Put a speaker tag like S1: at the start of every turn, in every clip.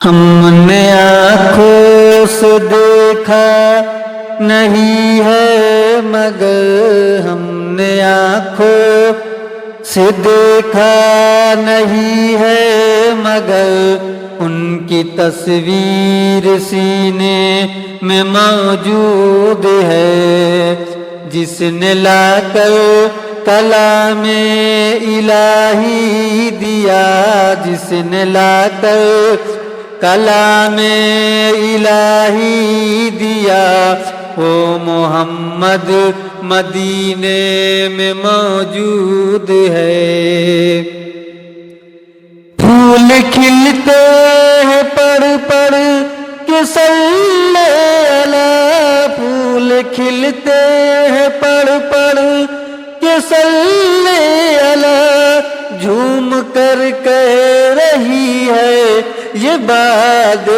S1: ہم نے آنکھوں سے دیکھا نہیں ہے مگر ہم نے آنکھوں سے دیکھا نہیں ہے مگر ان کی تصویر سینے میں موجود ہے، جس نے لا کر کلام الہی دیا، جس نے لا کر کلام الہی دیا، وہ محمد مدینے میں موجود ہے۔ پھول کھلتے ہیں پڑھ پڑھ کے صلی اللہ، پھول کھلتے ہیں پڑھ پڑھ کے صلی اللہ، جھوم کر کہہ رہی ہے یہ باد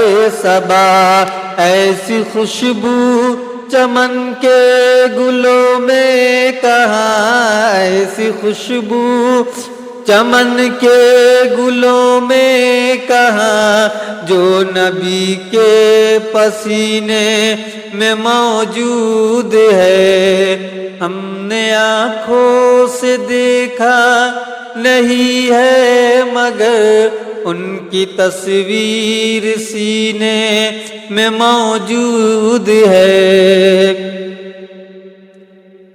S1: صبا، ایسی خوشبو چمن کے گلوں میں کہاں، ایسی خوشبو چمن کے گلوں میں کہاں، جو نبی کے پسینے میں موجود ہے۔ ہم نے آنکھوں سے دیکھا نہیں ہے مگر ان کی تصویر سینے میں موجود ہے۔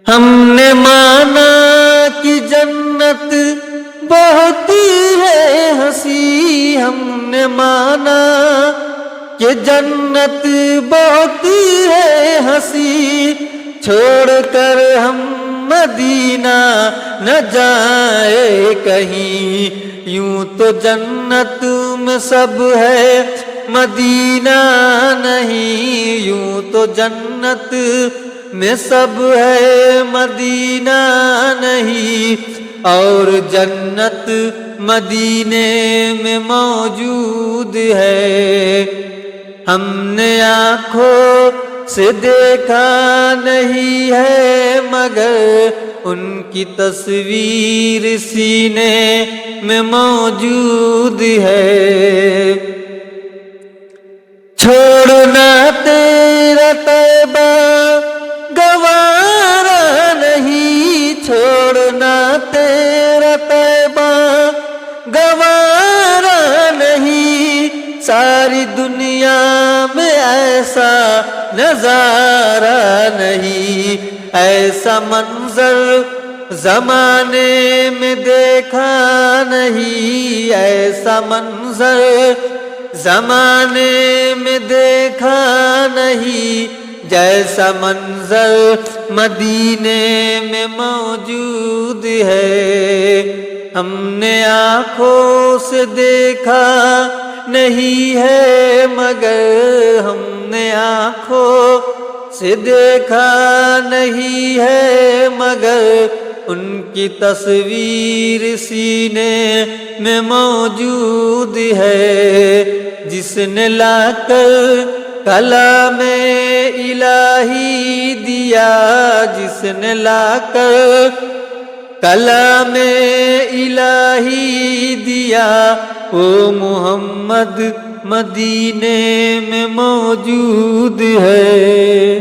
S1: ہم نے مانا کہ جنت بہت ہے ہنسی، ہم نے مانا کہ جنت بہت ہے ہنسی، چھوڑ کر ہم مدینہ نہ جائے کہیں، یوں تو جنت میں سب ہے مدینہ نہیں، یوں تو جنت میں سب ہے مدینہ نہیں، اور جنت مدینے میں موجود ہے۔ ہم نے آنکھوں سے دیکھا نہیں ہے مگر ان کی تصویر سینے میں موجود ہے۔ چھوڑنا تیرا طیبہ گوارا نہیں، چھوڑنا تیرا طیبہ گوارا نہیں، ساری دنیا میں ایسا نظارہ نہیں، ایسا منظر زمانے میں دیکھا نہیں، ایسا منظر زمانے میں دیکھا نہیں، جیسا منظر مدینے میں موجود ہے۔ ہم نے آنکھوں سے دیکھا نہیں ہے مگر ہم نے آنکھوں سے دیکھا نہیں ہے مگر ان کی تصویر سینے میں موجود ہے، جس نے لا کر کلام الہی دیا، جس نے لا کر کلام الہی دیا، وہ محمد مدینے میں موجود ہے۔